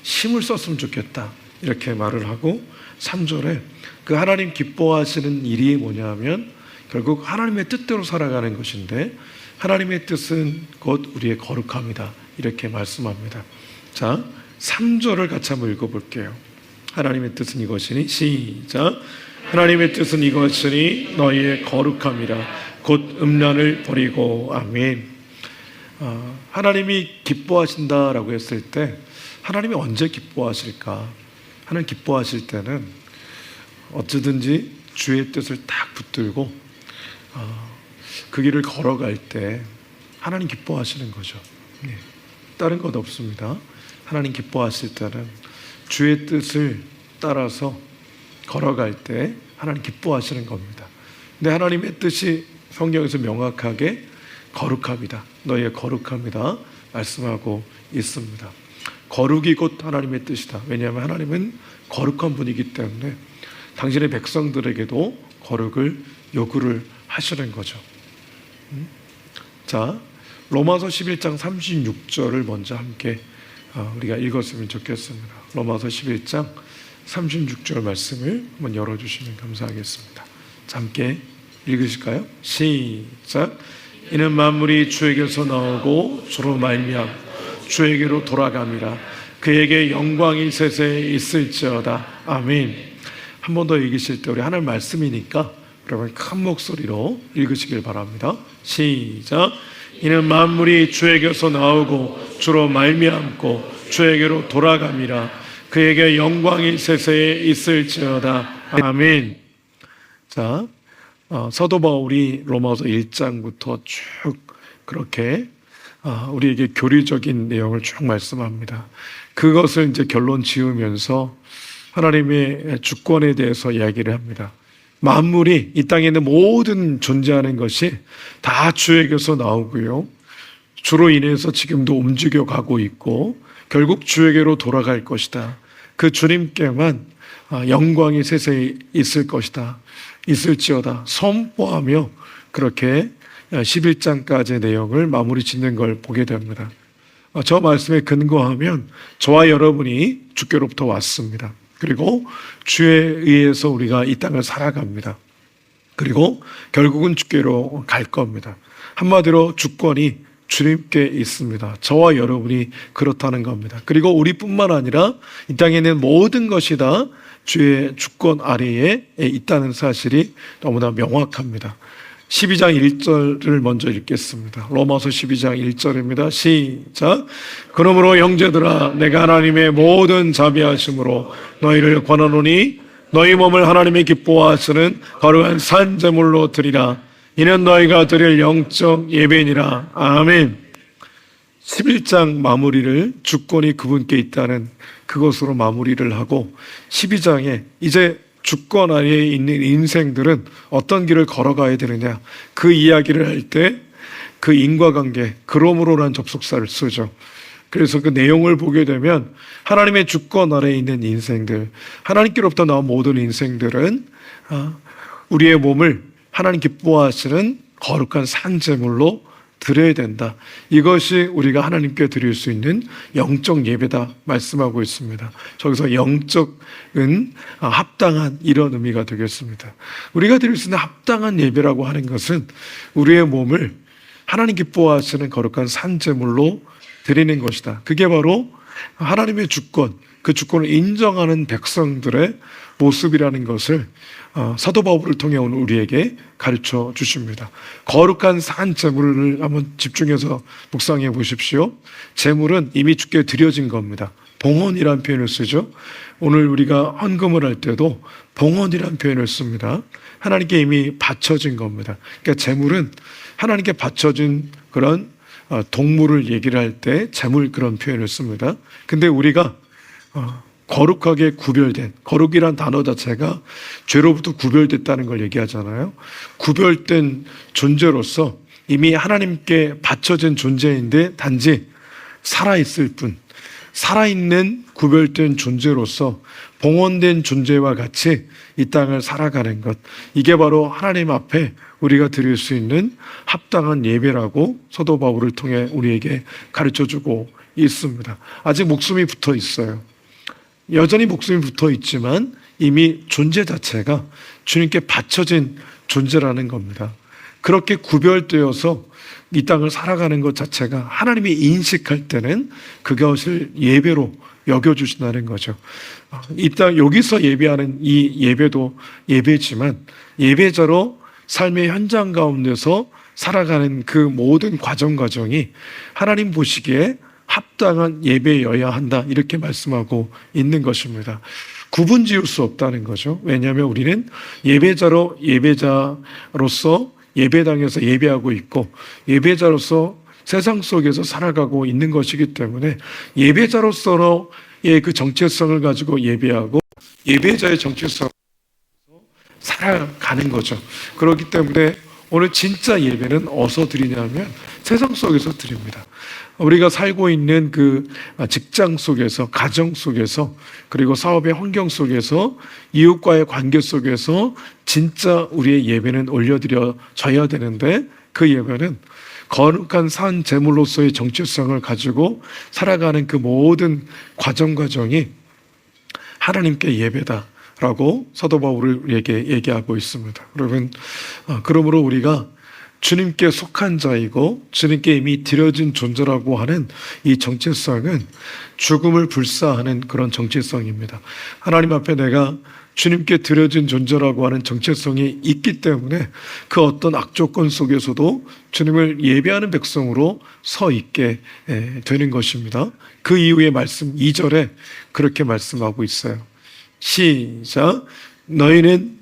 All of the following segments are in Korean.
힘을 썼으면 좋겠다 이렇게 말을 하고 3절에 그 하나님 기뻐하시는 일이 뭐냐면 결국 하나님의 뜻대로 살아가는 것인데 하나님의 뜻은 곧 우리의 거룩함이다 이렇게 말씀합니다. 자, 3절을 같이 한번 읽어볼게요. 하나님의 뜻은 이것이니 시작. 하나님의 뜻은 이것이니 너희의 거룩함이라 곧 음란을 버리고. 아멘. 하나님이 기뻐하신다라고 했을 때 하나님이 언제 기뻐하실까? 하나님 기뻐하실 때는 어쩌든지 주의 뜻을 딱 붙들고 그 길을 걸어갈 때 하나님 기뻐하시는 거죠. 다른 것 없습니다. 하나님 기뻐하실 때는 주의 뜻을 따라서 걸어갈 때 하나님 기뻐하시는 겁니다. 근데 하나님의 뜻이 성경에서 명확하게 거룩함이다, 너희의 거룩함이다 말씀하고 있습니다. 거룩이 곧 하나님의 뜻이다. 왜냐하면 하나님은 거룩한 분이기 때문에 당신의 백성들에게도 거룩을 요구를 하시는 거죠. 자, 로마서 11장 36절을 먼저 함께 우리가 읽었으면 좋겠습니다. 로마서 11장 36절 말씀을 한번 열어주시면 감사하겠습니다. 자, 함께 읽으실까요? 시작. 이는 만물이 주에게서 나오고 주로 말미암아 주에게로 돌아감이라. 그에게 영광이 세세에 있을지어다. 아멘. 한 번 더 읽으실 때 우리 하나님 말씀이니까 여러분 큰 목소리로 읽으시길 바랍니다. 시작. 이는 만물이 주에게서 나오고 주로 말미암고 주에게로 돌아감이라. 그에게 영광이 세세에 있을지어다. 아멘. 자, 사도 바울이 로마서 1장부터 쭉 그렇게 우리에게 교리적인 내용을 쭉 말씀합니다. 그것을 이제 결론 지으면서 하나님의 주권에 대해서 이야기를 합니다. 만물이, 이 땅에 있는 모든 존재하는 것이 다 주에게서 나오고요, 주로 인해서 지금도 움직여가고 있고 결국 주에게로 돌아갈 것이다. 그 주님께만 영광이 세세히 있을 것이다, 있을지어다 선포하며 그렇게 11장까지의 내용을 마무리 짓는 걸 보게 됩니다. 저 말씀에 근거하면 저와 여러분이 주께로부터 왔습니다. 그리고 주에 의해서 우리가 이 땅을 살아갑니다. 그리고 결국은 주께로 갈 겁니다. 한마디로 주권이 주님께 있습니다. 저와 여러분이 그렇다는 겁니다. 그리고 우리뿐만 아니라 이 땅에 있는 모든 것이 다 주의 주권 아래에 있다는 사실이 너무나 명확합니다. 12장 1절을 먼저 읽겠습니다. 로마서 12장 1절입니다. 시작. 그러므로 형제들아, 내가 하나님의 모든 자비하심으로 너희를 권하노니 너희 몸을 하나님의 기뻐하시는 거룩한 산 제물로 드리라. 이는 너희가 드릴 영적 예배니라. 아멘. 11장 마무리를 주권이 그분께 있다는 그것으로 마무리를 하고 12장에 이제 주권 아래에 있는 인생들은 어떤 길을 걸어가야 되느냐, 그 이야기를 할 때 그 인과관계, 그러므로라는 접속사를 쓰죠. 그래서 그 내용을 보게 되면 하나님의 주권 아래에 있는 인생들, 하나님께로부터 나온 모든 인생들은 우리의 몸을 하나님 기뻐하시는 거룩한 산제물로 드려야 된다. 이것이 우리가 하나님께 드릴 수 있는 영적 예배다 말씀하고 있습니다. 저기서 영적은 합당한 이런 의미가 되겠습니다. 우리가 드릴 수 있는 합당한 예배라고 하는 것은 우리의 몸을 하나님 기뻐하시는 거룩한 산제물로 드리는 것이다. 그게 바로 하나님의 주권, 그 주권을 인정하는 백성들의 모습이라는 것을 사도 바울을 통해 오늘 우리에게 가르쳐 주십니다. 거룩한 산 제물을 한번 집중해서 묵상해 보십시오. 제물은 이미 주께 드려진 겁니다. 봉헌이라는 표현을 쓰죠. 오늘 우리가 헌금을 할 때도 봉헌이라는 표현을 씁니다. 하나님께 이미 바쳐진 겁니다. 그러니까 제물은 하나님께 바쳐진 그런 동물을 얘기를 할 때 제물 그런 표현을 씁니다. 근데 우리가 거룩하게 구별된, 거룩이란 단어 자체가 죄로부터 구별됐다는 걸 얘기하잖아요. 구별된 존재로서 이미 하나님께 바쳐진 존재인데 단지 살아있을 뿐, 살아있는 구별된 존재로서 봉헌된 존재와 같이 이 땅을 살아가는 것, 이게 바로 하나님 앞에 우리가 드릴 수 있는 합당한 예배라고 사도 바울을 통해 우리에게 가르쳐주고 있습니다. 아직 목숨이 붙어 있어요. 여전히 목숨이 붙어 있지만 이미 존재 자체가 주님께 바쳐진 존재라는 겁니다. 그렇게 구별되어서 이 땅을 살아가는 것 자체가 하나님이 인식할 때는 그것을 예배로 여겨주신다는 거죠. 이 땅 여기서 예배하는 이 예배도 예배지만 예배자로 삶의 현장 가운데서 살아가는 그 모든 과정이 하나님 보시기에 합당한 예배여야 한다, 이렇게 말씀하고 있는 것입니다. 구분 지을 수 없다는 거죠. 왜냐하면 우리는 예배자로서 예배당에서 예배하고 있고 예배자로서 세상 속에서 살아가고 있는 것이기 때문에 예배자로서의 그 정체성을 가지고 예배하고 예배자의 정체성으로 살아가는 거죠. 그렇기 때문에 오늘 진짜 예배는 어디서 드리냐면 세상 속에서 드립니다. 우리가 살고 있는 그 직장 속에서, 가정 속에서, 그리고 사업의 환경 속에서, 이웃과의 관계 속에서 진짜 우리의 예배는 올려드려져야 되는데, 그 예배는 거룩한 산 제물로서의 정체성을 가지고 살아가는 그 모든 과정이 하나님께 예배다라고 사도 바울은 우리에게 얘기하고 있습니다. 여러분, 그러므로 우리가 주님께 속한 자이고 주님께 이미 드려진 존재라고 하는 이 정체성은 죽음을 불사하는 그런 정체성입니다. 하나님 앞에 내가 주님께 드려진 존재라고 하는 정체성이 있기 때문에 그 어떤 악조건 속에서도 주님을 예배하는 백성으로 서 있게 되는 것입니다. 그 이후에 말씀 2절에 그렇게 말씀하고 있어요. 시작. 너희는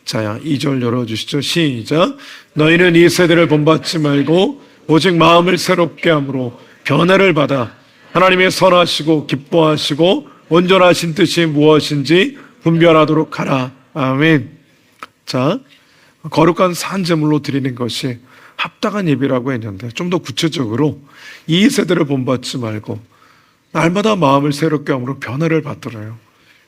2절 열어주시죠. 시작. 너희는 이 세대를 본받지 말고 오직 마음을 새롭게 함으로 변화를 받아 하나님의 선하시고 기뻐하시고 온전하신 뜻이 무엇인지 분별하도록 하라. 아멘. 자, 거룩한 산제물로 드리는 것이 합당한 예배라고 했는데 좀 더 구체적으로 이 세대를 본받지 말고 날마다 마음을 새롭게 함으로 변화를 받더래요.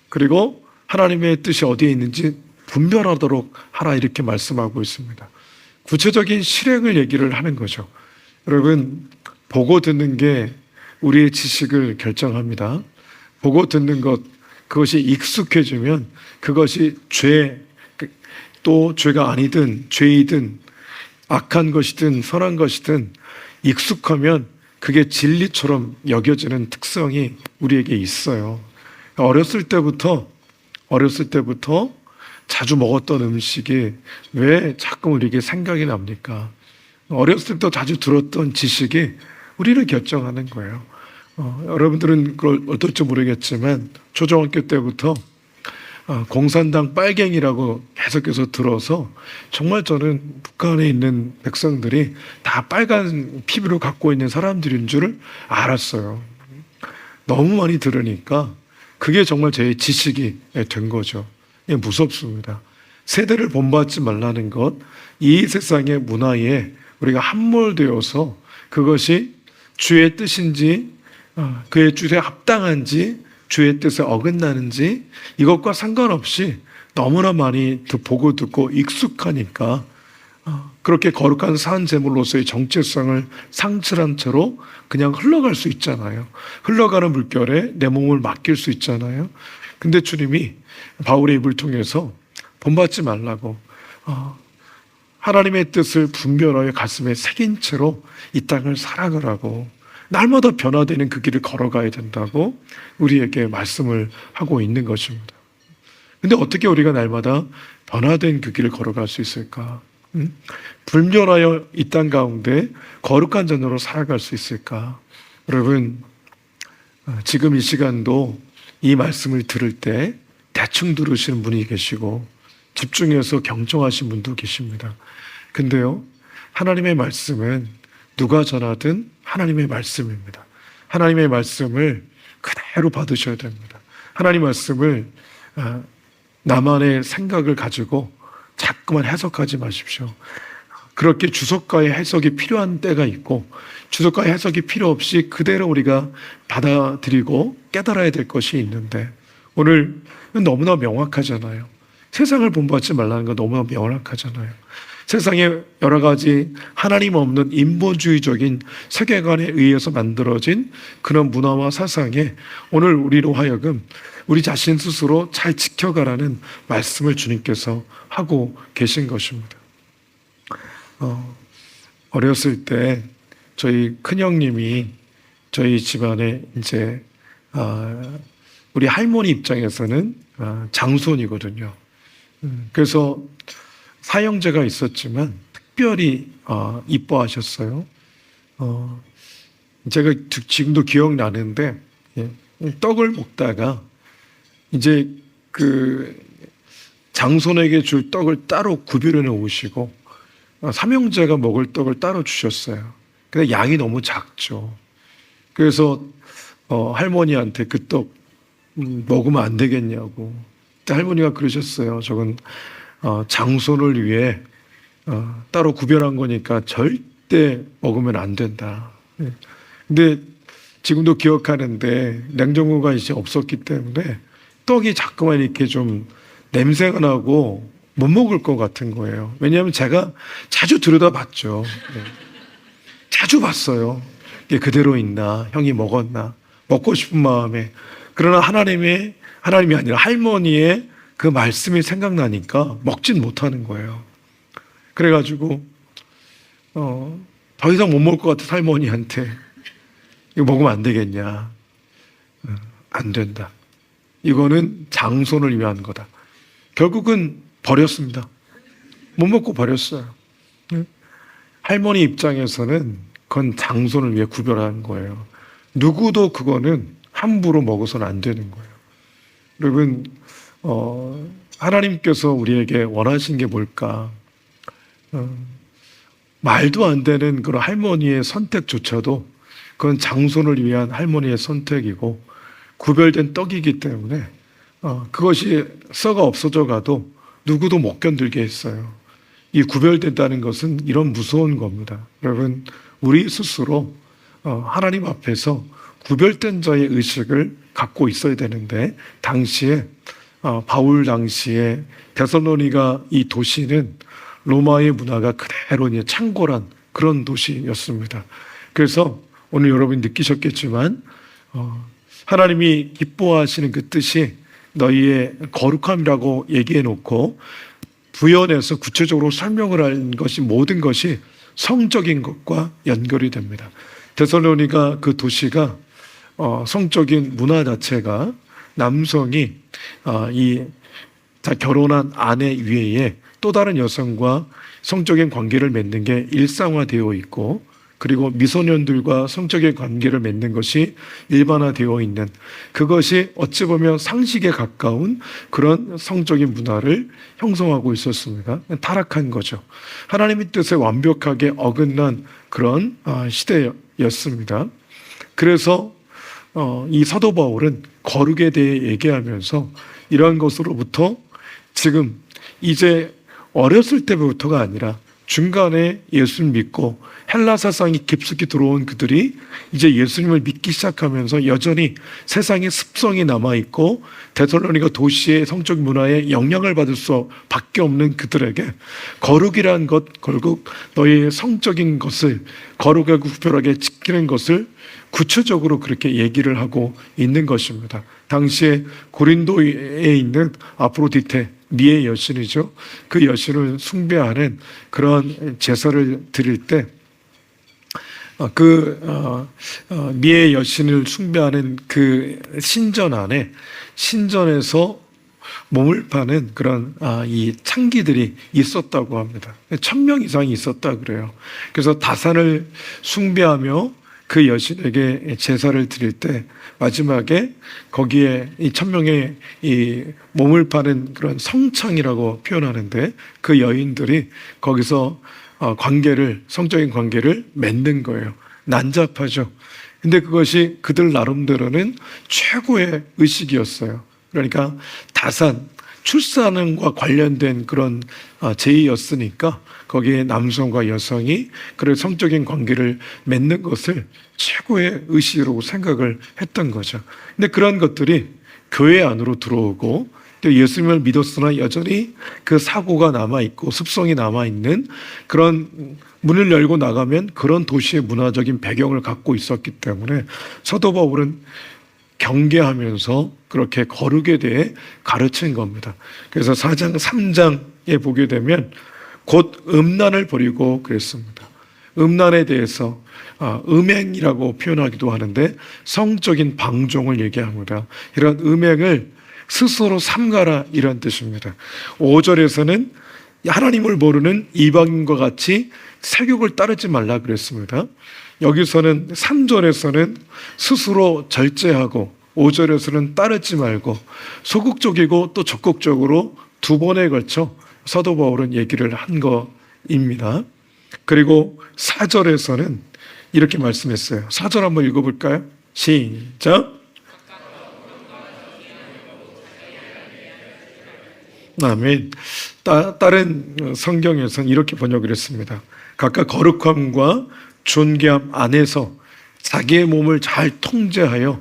그리고 하나님의 뜻이 어디에 있는지 분별하도록 하라, 이렇게 말씀하고 있습니다. 구체적인 실행을 얘기를 하는 거죠. 여러분, 보고 듣는 게 우리의 지식을 결정합니다. 보고 듣는 것, 그것이 익숙해지면 그것이 또 죄가 아니든 죄이든 악한 것이든 선한 것이든 익숙하면 그게 진리처럼 여겨지는 특성이 우리에게 있어요. 어렸을 때부터 자주 먹었던 음식이 왜 자꾸 우리에게 생각이 납니까? 어렸을 때 자주 들었던 지식이 우리를 결정하는 거예요. 여러분들은 그걸 어떨지 모르겠지만 초등학교 때부터 공산당 빨갱이라고 계속해서 들어서 정말 저는 북한에 있는 백성들이 다 빨간 피부를 갖고 있는 사람들인 줄 알았어요. 너무 많이 들으니까 그게 정말 제 지식이 된 거죠. 무섭습니다. 세대를 본받지 말라는 것, 이 세상의 문화에 우리가 함몰되어서 그것이 주의 뜻인지 그의 뜻에 합당한지 주의 뜻에 어긋나는지 이것과 상관없이 너무나 많이 보고 듣고 익숙하니까 그렇게 거룩한 산 제물로서의 정체성을 상실한 채로 그냥 흘러갈 수 있잖아요. 흘러가는 물결에 내 몸을 맡길 수 있잖아요. 근데 주님이 바울의 입을 통해서 본받지 말라고 하나님의 뜻을 분별하여 가슴에 새긴 채로 이 땅을 살아가라고, 날마다 변화되는 그 길을 걸어가야 된다고 우리에게 말씀을 하고 있는 것입니다. 근데 어떻게 우리가 날마다 변화된 그 길을 걸어갈 수 있을까? 분별하여 이 땅 가운데 거룩한 자녀로 살아갈 수 있을까? 여러분, 지금 이 시간도 이 말씀을 들을 때 대충 들으시는 분이 계시고 집중해서 경청하신 분도 계십니다. 근데요, 하나님의 말씀은 누가 전하든 하나님의 말씀입니다. 하나님의 말씀을 그대로 받으셔야 됩니다. 하나님의 말씀을 나만의 생각을 가지고 자꾸만 해석하지 마십시오. 그렇게 주석가의 해석이 필요한 때가 있고 주석가의 해석이 필요 없이 그대로 우리가 받아들이고 깨달아야 될 것이 있는데, 오늘 너무나 명확하잖아요. 세상을 본받지 말라는 거 너무나 명확하잖아요. 세상에 여러 가지 하나님 없는 인본주의적인 세계관에 의해서 만들어진 그런 문화와 사상에 오늘 우리로 하여금 우리 자신 스스로 잘 지켜가라는 말씀을 주님께서 하고 계신 것입니다. 어렸을 때 저희 큰형님이 저희 집안에 이제 우리 할머니 입장에서는 장손이거든요. 그래서 사형제가 있었지만 특별히 이뻐하셨어요. 제가 지금도 기억나는데 떡을 먹다가 이제 그 장손에게 줄 떡을 따로 구별해 놓으시고 삼형제가 먹을 떡을 따로 주셨어요. 근데 양이 너무 작죠. 그래서 할머니한테 그 떡 먹으면 안 되겠냐고. 그때 할머니가 그러셨어요. 저건 장손을 위해 따로 구별한 거니까 절대 먹으면 안 된다. 근데 지금도 기억하는데 냉장고가 이제 없었기 때문에 떡이 자꾸만 이렇게 좀 냄새가 나고 못 먹을 것 같은 거예요. 왜냐하면 제가 자주 들여다봤죠. 자주 봤어요. 이게 그대로 있나, 형이 먹었나, 먹고 싶은 마음에. 그러나 하나님이 아니라 할머니의 그 말씀이 생각나니까 먹진 못하는 거예요. 그래가지고 더 이상 못 먹을 것 같아서 할머니한테 이거 먹으면 안 되겠냐. 안 된다. 이거는 장손을 위한 거다. 결국은 버렸습니다. 못 먹고 버렸어요. 할머니 입장에서는 그건 장손을 위해 구별한 거예요. 누구도 그거는 함부로 먹어서는 안 되는 거예요. 여러분, 하나님께서 우리에게 원하신 게 뭘까? 말도 안 되는 그런 할머니의 선택조차도 그건 장손을 위한 할머니의 선택이고 구별된 떡이기 때문에 그것이 썩어 없어져 가도 누구도 못 견딜게 했어요. 이 구별된다는 것은 이런 무서운 겁니다. 여러분, 우리 스스로 하나님 앞에서 구별된 자의 의식을 갖고 있어야 되는데 당시에 바울 당시에 데살로니가 이 도시는 로마의 문화가 그대로 창궐한 그런 도시였습니다. 그래서 오늘 여러분이 느끼셨겠지만 하나님이 기뻐하시는 그 뜻이 너희의 거룩함이라고 얘기해 놓고 부연해서 구체적으로 설명을 한 것이 모든 것이 성적인 것과 연결이 됩니다. 데살로니가 그 도시가 성적인 문화 자체가 남성이 이 결혼한 아내 위에 또 다른 여성과 성적인 관계를 맺는 게 일상화되어 있고 그리고 미소년들과 성적인 관계를 맺는 것이 일반화되어 있는 그것이 어찌 보면 상식에 가까운 그런 성적인 문화를 형성하고 있었습니다. 타락한 거죠. 하나님의 뜻에 완벽하게 어긋난 그런 시대였습니다. 그래서 이 사도 바울은 거룩에 대해 얘기하면서 이러한 것으로부터 지금 이제 어렸을 때부터가 아니라 중간에 예수를 믿고 헬라 사상이 깊숙이 들어온 그들이 이제 예수님을 믿기 시작하면서 여전히 세상의 습성이 남아있고 데살로니가 도시의 성적 문화에 영향을 받을 수밖에 없는 그들에게 거룩이란 것, 결국 너의 성적인 것을 거룩하고 구별하게 지키는 것을 구체적으로 그렇게 얘기를 하고 있는 것입니다. 당시에 고린도에 있는 아프로디테, 미의 여신이죠. 그 여신을 숭배하는 그런 제사를 드릴 때 미의 여신을 숭배하는 그 신전 안에 신전에서 몸을 파는 그런 이 창기들이 있었다고 합니다. 1000명 이상이 있었다 그래요. 그래서 다산을 숭배하며 그 여신에게 제사를 드릴 때 마지막에 거기에 이 1000명의 이 몸을 파는 그런 성창이라고 표현하는데 그 여인들이 거기서 성적인 관계를 맺는 거예요. 난잡하죠. 근데 그것이 그들 나름대로는 최고의 의식이었어요. 그러니까 다산, 출산과 관련된 그런 제의였으니까 거기에 남성과 여성이 그런 성적인 관계를 맺는 것을 최고의 의식이라고 생각을 했던 거죠. 근데 그런 것들이 교회 안으로 들어오고 또 예수님을 믿었으나 여전히 그 사고가 남아있고 습성이 남아있는 그런, 문을 열고 나가면 그런 도시의 문화적인 배경을 갖고 있었기 때문에 사도 바울은 경계하면서 그렇게 거룩에 대해 가르친 겁니다. 그래서 4장 3장에 보게 되면 곧 음란을 버리고 그랬습니다. 음란에 대해서 음행이라고 표현하기도 하는데 성적인 방종을 얘기합니다. 이런 음행을 스스로 삼가라, 이런 뜻입니다. 5절에서는 하나님을 모르는 이방인과 같이 세욕을 따르지 말라 그랬습니다. 여기서는 3절에서는 스스로 절제하고 5절에서는 따르지 말고 소극적이고 또 적극적으로 두 번에 걸쳐 사도 바울은 얘기를 한 거입니다. 그리고 4절에서는 이렇게 말씀했어요. 4절 한번 읽어볼까요? 시작. 아멘. 다른 성경에서는 이렇게 번역을 했습니다. 각각 거룩함과 존귀함 안에서 자기의 몸을 잘 통제하여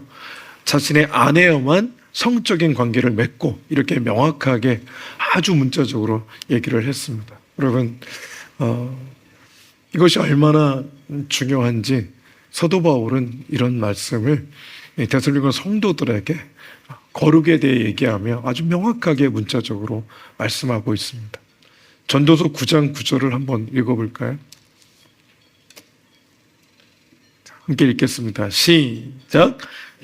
자신의 아내와만 성적인 관계를 맺고, 이렇게 명확하게 아주 문자적으로 얘기를 했습니다. 여러분, 이것이 얼마나 중요한지 사도 바울은 이런 말씀을 데살로니가 성도들에게 거룩에 대해 얘기하며 아주 명확하게 문자적으로 말씀하고 있습니다. 전도서 9장 9절을 한번 읽어볼까요? 함께 읽겠습니다. 시작.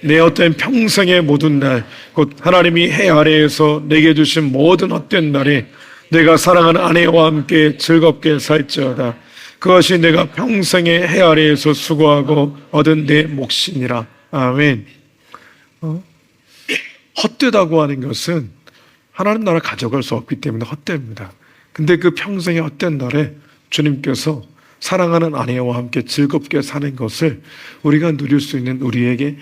내 헛된 평생의 모든 날, 곧 하나님이 해 아래에서 내게 주신 모든 헛된 날에 내가 사랑하는 아내와 함께 즐겁게 살지어다. 그것이 내가 평생의 해 아래에서 수고하고 얻은 내 몫이니라. 아멘. 헛되다고 하는 것은 하나님 나라 가져갈 수 없기 때문에 헛됩니다. 근데 그 평생의 헛된 날에 주님께서 사랑하는 아내와 함께 즐겁게 사는 것을 우리가 누릴 수 있는 우리에게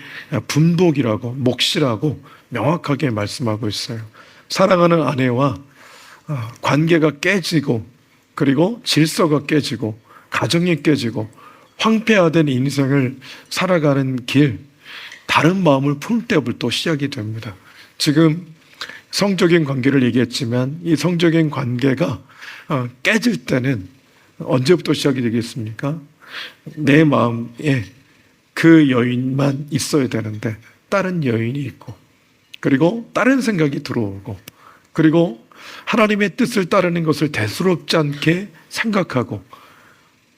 분복이라고, 몫이라고 명확하게 말씀하고 있어요. 사랑하는 아내와 관계가 깨지고, 그리고 질서가 깨지고, 가정이 깨지고, 황폐화된 인생을 살아가는 길, 다른 마음을 품을 때부터 또 시작이 됩니다. 지금 성적인 관계를 얘기했지만 이 성적인 관계가 깨질 때는 언제부터 시작이 되겠습니까? 내 마음에 그 여인만 있어야 되는데 다른 여인이 있고, 그리고 다른 생각이 들어오고, 그리고 하나님의 뜻을 따르는 것을 대수롭지 않게 생각하고,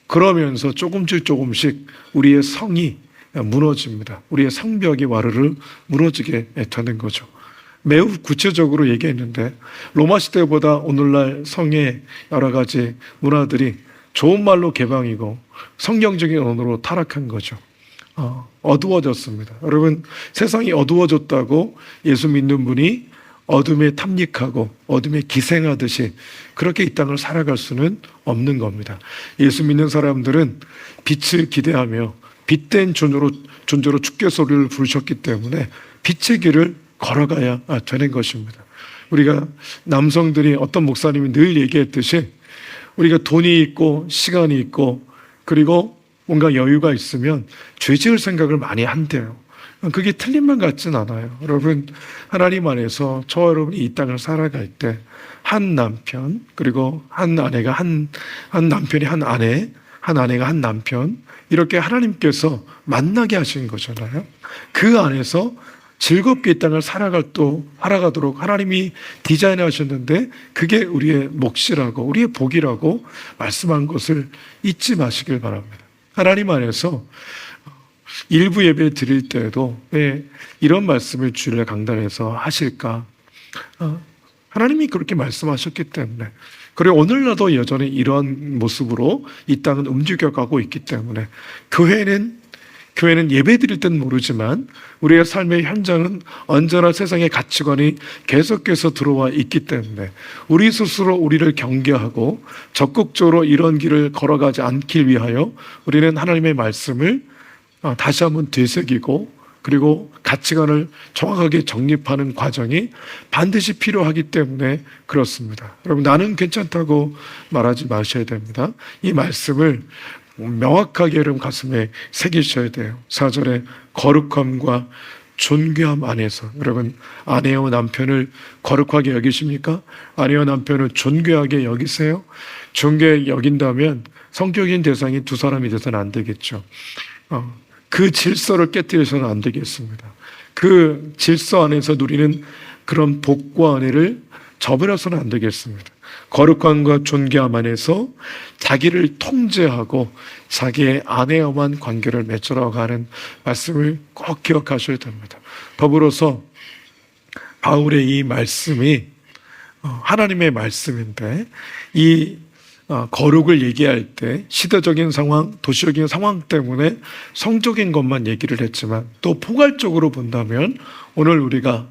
그러면서 조금씩 우리의 성이 무너집니다. 우리의 성벽이 와르르 무너지게 되는 거죠. 매우 구체적으로 얘기했는데 로마 시대보다 오늘날 성의 여러 가지 문화들이 좋은 말로 개방이고 성경적인 언어로 타락한 거죠. 어두워졌습니다. 여러분, 세상이 어두워졌다고 예수 믿는 분이 어둠에 탐닉하고 어둠에 기생하듯이 그렇게 이 땅을 살아갈 수는 없는 겁니다. 예수 믿는 사람들은 빛을 기대하며 빛된 존재로 주께 소리를 부르셨기 때문에 빛의 길을 걸어가야 되는 것입니다. 우리가 남성들이, 어떤 목사님이 늘 얘기했듯이 우리가 돈이 있고 시간이 있고 그리고 뭔가 여유가 있으면 죄 지을 생각을 많이 한대요. 그게 틀린 말 같진 않아요. 여러분, 하나님 안에서 저와 여러분이 이 땅을 살아갈 때 한 남편, 그리고 한 아내가 한 남편이 한 아내, 한 아내가 한 남편, 이렇게 하나님께서 만나게 하신 거잖아요. 그 안에서 즐겁게 이 땅을 살아가도록 하나님이 디자인하셨는데 그게 우리의 몫이라고, 우리의 복이라고 말씀한 것을 잊지 마시길 바랍니다. 하나님 안에서 일부 예배 드릴 때에도 왜 이런 말씀을 주일날 강단에서 하실까? 하나님이 그렇게 말씀하셨기 때문에, 그리고 오늘날도 여전히 이런 모습으로 이 땅은 움직여가고 있기 때문에 교회는 예배 드릴 때는 모르지만 우리의 삶의 현장은 언제나 세상의 가치관이 계속해서 들어와 있기 때문에 우리 스스로 우리를 경계하고 적극적으로 이런 길을 걸어가지 않길 위하여 우리는 하나님의 말씀을 다시 한번 되새기고, 그리고 가치관을 정확하게 정립하는 과정이 반드시 필요하기 때문에 그렇습니다. 여러분, 나는 괜찮다고 말하지 마셔야 됩니다. 이 말씀을 명확하게 여러분 가슴에 새기셔야 돼요. 4절에 거룩함과 존귀함 안에서. 여러분, 아내와 남편을 거룩하게 여기십니까? 아내와 남편을 존귀하게 여기세요? 존귀하게 여긴다면 성격인 대상이 두 사람이 돼서는 안 되겠죠. 그 질서를 깨뜨려서는 안 되겠습니다. 그 질서 안에서 누리는 그런 복과 은혜를 저버려서는 안 되겠습니다. 거룩함과 존귀함 안에서 자기를 통제하고 자기의 아내와만 관계를 맺으라고 하는 말씀을 꼭 기억하셔야 됩니다. 더불어서 바울의 이 말씀이 하나님의 말씀인데, 이 거룩을 얘기할 때 시대적인 상황, 도시적인 상황 때문에 성적인 것만 얘기를 했지만, 또 포괄적으로 본다면 오늘 우리가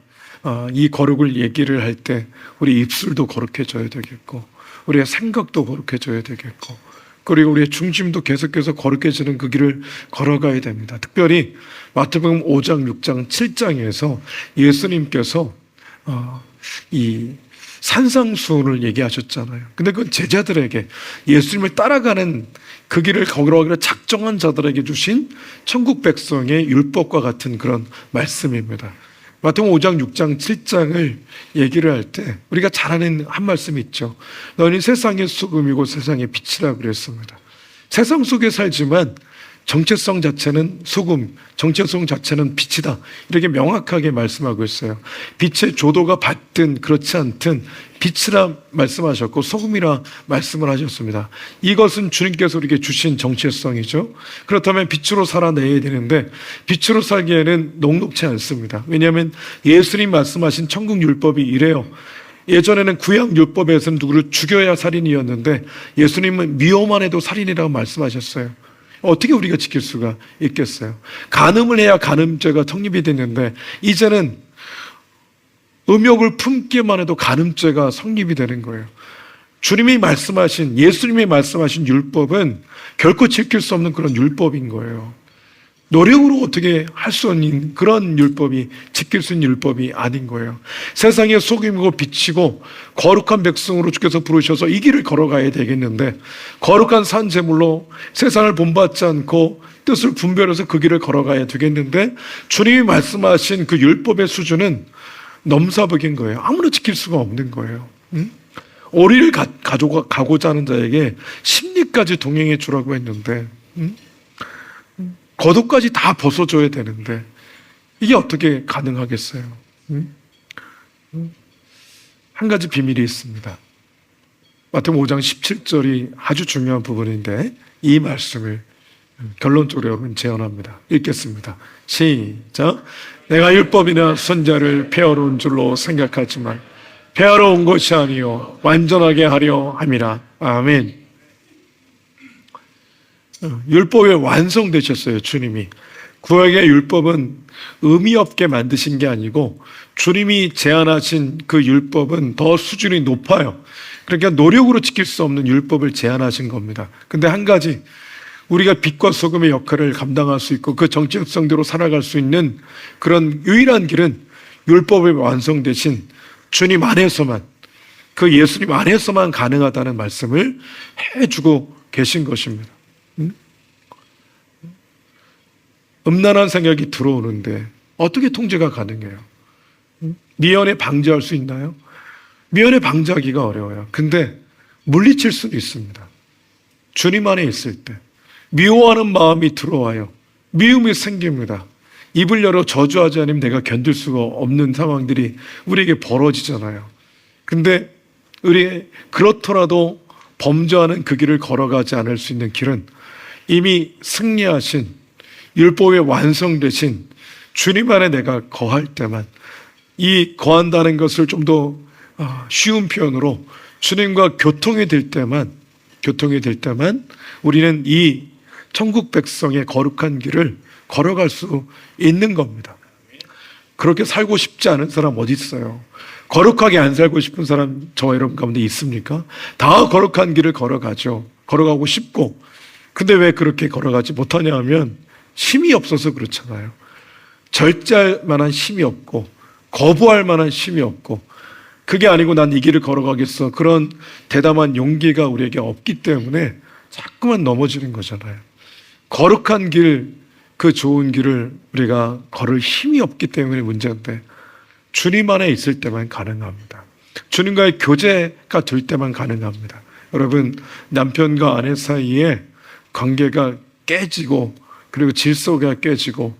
이 거룩을 얘기를 할 때 우리 입술도 거룩해져야 되겠고, 우리의 생각도 거룩해져야 되겠고, 그리고 우리의 중심도 계속해서 거룩해지는 그 길을 걸어가야 됩니다. 특별히 마태복음 5장, 6장, 7장에서 예수님께서 이 산상수훈을 얘기하셨잖아요. 근데 그건 제자들에게, 예수님을 따라가는 그 길을 걸어가기로 작정한 자들에게 주신 천국 백성의 율법과 같은 그런 말씀입니다. 마태복음 5장, 6장, 7장을 얘기를 할 때 우리가 잘 아는 한 말씀이 있죠. 너는 세상의 소금이고 세상의 빛이라고 그랬습니다. 세상 속에 살지만 정체성 자체는 소금, 정체성 자체는 빛이다, 이렇게 명확하게 말씀하고 있어요. 빛의 조도가 밝든 그렇지 않든 빛이라 말씀하셨고 소금이라 말씀을 하셨습니다. 이것은 주님께서 우리에게 주신 정체성이죠. 그렇다면 빛으로 살아내야 되는데 빛으로 살기에는 녹록지 않습니다. 왜냐하면 예수님 말씀하신 천국 율법이 이래요. 예전에는 구약 율법에서는 누구를 죽여야 살인이었는데 예수님은 미워만 해도 살인이라고 말씀하셨어요. 어떻게 우리가 지킬 수가 있겠어요? 간음을 해야 간음죄가 성립이 됐는데 이제는 음욕을 품기만 해도 간음죄가 성립이 되는 거예요. 주님이 말씀하신, 예수님이 말씀하신 율법은 결코 지킬 수 없는 그런 율법인 거예요. 노력으로 어떻게 할 수 없는 그런 율법이, 지킬 수 있는 율법이 아닌 거예요. 세상의 소금이고 빛이고 거룩한 백성으로 주께서 부르셔서 이 길을 걸어가야 되겠는데, 거룩한 산 제물로 세상을 본받지 않고 뜻을 분별해서 그 길을 걸어가야 되겠는데, 주님이 말씀하신 그 율법의 수준은 넘사벽인 거예요. 아무나 지킬 수가 없는 거예요. 오리를 가고자 하는 자에게 십리까지 동행해 주라고 했는데, 겉옷까지 다 벗어줘야 되는데 이게 어떻게 가능하겠어요? 한 가지 비밀이 있습니다. 마태복음 5장 17절이 아주 중요한 부분인데 이 말씀을 결론적으로 여러분 제언합니다. 읽겠습니다. 시작. 내가 율법이나 선자를 폐하러 온 줄로 생각하지만 폐하러 온 것이 아니요 완전하게 하려 함이라. 아멘. 율법에 완성되셨어요. 주님이. 구약의 율법은 의미 없게 만드신 게 아니고 주님이 제안하신 그 율법은 더 수준이 높아요. 그러니까 노력으로 지킬 수 없는 율법을 제안하신 겁니다. 근데 한 가지, 우리가 빛과 소금의 역할을 감당할 수 있고 그 정체성대로 살아갈 수 있는 그런 유일한 길은 율법에 완성되신 주님 안에서만, 그 예수님 안에서만 가능하다는 말씀을 해주고 계신 것입니다. 음란한 생각이 들어오는데 어떻게 통제가 가능해요? 미연에 방지할 수 있나요? 미연에 방지하기가 어려워요. 근데 물리칠 수도 있습니다. 주님 안에 있을 때 미워하는 마음이 들어와요. 미움이 생깁니다. 입을 열어 저주하지 않으면 내가 견딜 수가 없는 상황들이 우리에게 벌어지잖아요. 근데 우리 그렇더라도 범죄하는 그 길을 걸어가지 않을 수 있는 길은 이미 승리하신 율법에 완성되신 주님 안에 내가 거할 때만, 이 거한다는 것을 좀 더 쉬운 표현으로 주님과 교통이 될 때만 우리는 이 천국 백성의 거룩한 길을 걸어갈 수 있는 겁니다. 그렇게 살고 싶지 않은 사람 어디 있어요? 거룩하게 안 살고 싶은 사람 저와 여러분 가운데 있습니까? 다 거룩한 길을 걸어가죠. 걸어가고 싶고. 근데 왜 그렇게 걸어가지 못하냐 하면 힘이 없어서 그렇잖아요. 절제할 만한 힘이 없고 거부할 만한 힘이 없고, 그게 아니고 난 이 길을 걸어가겠어, 그런 대담한 용기가 우리에게 없기 때문에 자꾸만 넘어지는 거잖아요. 거룩한 길, 그 좋은 길을 우리가 걸을 힘이 없기 때문에 문제인데 주님 안에 있을 때만 가능합니다. 주님과의 교제가 될 때만 가능합니다. 여러분, 남편과 아내 사이에 관계가 깨지고 그리고 질서가 깨지고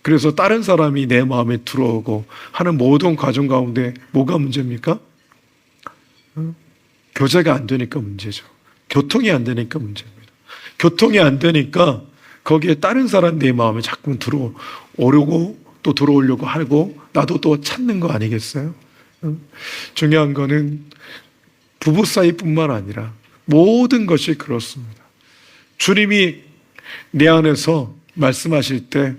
그래서 다른 사람이 내 마음에 들어오고 하는 모든 과정 가운데 뭐가 문제입니까? 교제가 안 되니까 문제죠. 교통이 안 되니까 문제입니다. 교통이 안 되니까 거기에 다른 사람 내 마음에 자꾸 들어오려고 또 들어오려고 하고 나도 또 찾는 거 아니겠어요? 중요한 거는 부부 사이뿐만 아니라 모든 것이 그렇습니다. 주님이 내 안에서 말씀하실 때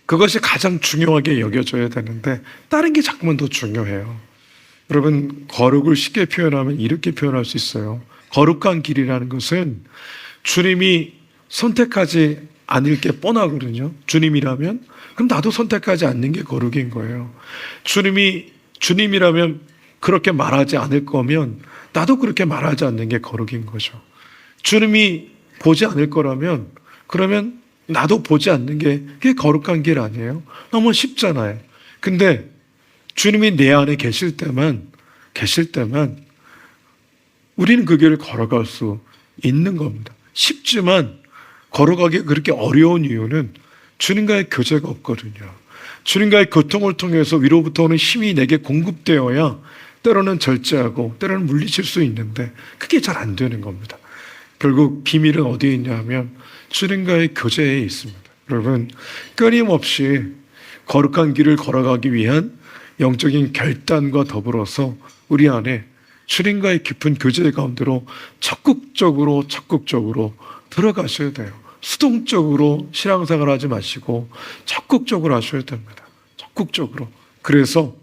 그것이 가장 중요하게 여겨져야 되는데 다른 게 자꾸만 더 중요해요. 여러분, 거룩을 쉽게 표현하면 이렇게 표현할 수 있어요. 거룩한 길이라는 것은 주님이 선택하지 않을 게 뻔하거든요. 주님이라면 그럼 나도 선택하지 않는 게 거룩인 거예요. 주님이라면 그렇게 말하지 않을 거면 나도 그렇게 말하지 않는 게 거룩인 거죠. 주님이 보지 않을 거라면 그러면 나도 보지 않는 게 그게 거룩한 길 아니에요? 너무 쉽잖아요. 근데 주님이 내 안에 계실 때만 우리는 그 길을 걸어갈 수 있는 겁니다. 쉽지만 걸어가기 그렇게 어려운 이유는 주님과의 교제가 없거든요. 주님과의 교통을 통해서 위로부터 오는 힘이 내게 공급되어야 때로는 절제하고 때로는 물리칠 수 있는데 그게 잘 안 되는 겁니다. 결국 비밀은 어디에 있냐 하면 주님과의 교제에 있습니다. 여러분, 끊임없이 거룩한 길을 걸어가기 위한 영적인 결단과 더불어서 우리 안에 주님과의 깊은 교제 가운데로 적극적으로 들어가셔야 돼요. 수동적으로 신앙생활 하지 마시고 적극적으로 하셔야 됩니다. 적극적으로. 그래서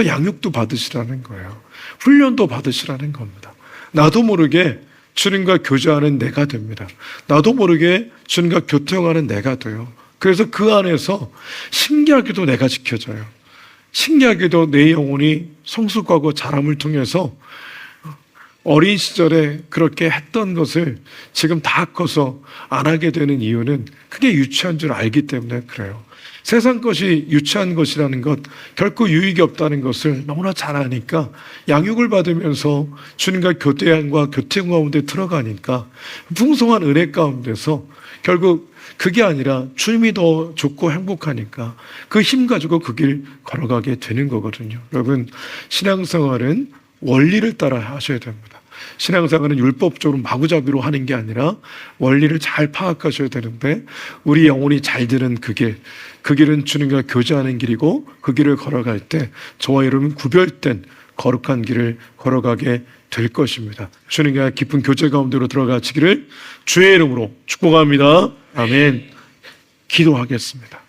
양육도 받으시라는 거예요. 훈련도 받으시라는 겁니다. 나도 모르게 주님과 교제하는 내가 됩니다. 나도 모르게 주님과 교통하는 내가 돼요. 그래서 그 안에서 신기하게도 내가 지켜져요. 신기하게도 내 영혼이 성숙하고 자람을 통해서 어린 시절에 그렇게 했던 것을 지금 다 커서 안 하게 되는 이유는 그게 유치한 줄 알기 때문에 그래요. 세상 것이 유치한 것이라는 것, 결코 유익이 없다는 것을 너무나 잘 아니까 양육을 받으면서 주님과 교대함과 교통 가운데 들어가니까 풍성한 은혜 가운데서 결국 그게 아니라 주님이 더 좋고 행복하니까 그 힘 가지고 그 길 걸어가게 되는 거거든요. 여러분, 신앙생활은 원리를 따라 하셔야 됩니다. 신앙생활은 율법적으로 마구잡이로 하는 게 아니라 원리를 잘 파악하셔야 되는데 우리 영혼이 잘 드는 그 길은 주님과 교제하는 길이고 그 길을 걸어갈 때 저와 여러분 구별된 거룩한 길을 걸어가게 될 것입니다. 주님과 깊은 교제 가운데로 들어가시기를 주의 이름으로 축복합니다. 아멘. 기도하겠습니다.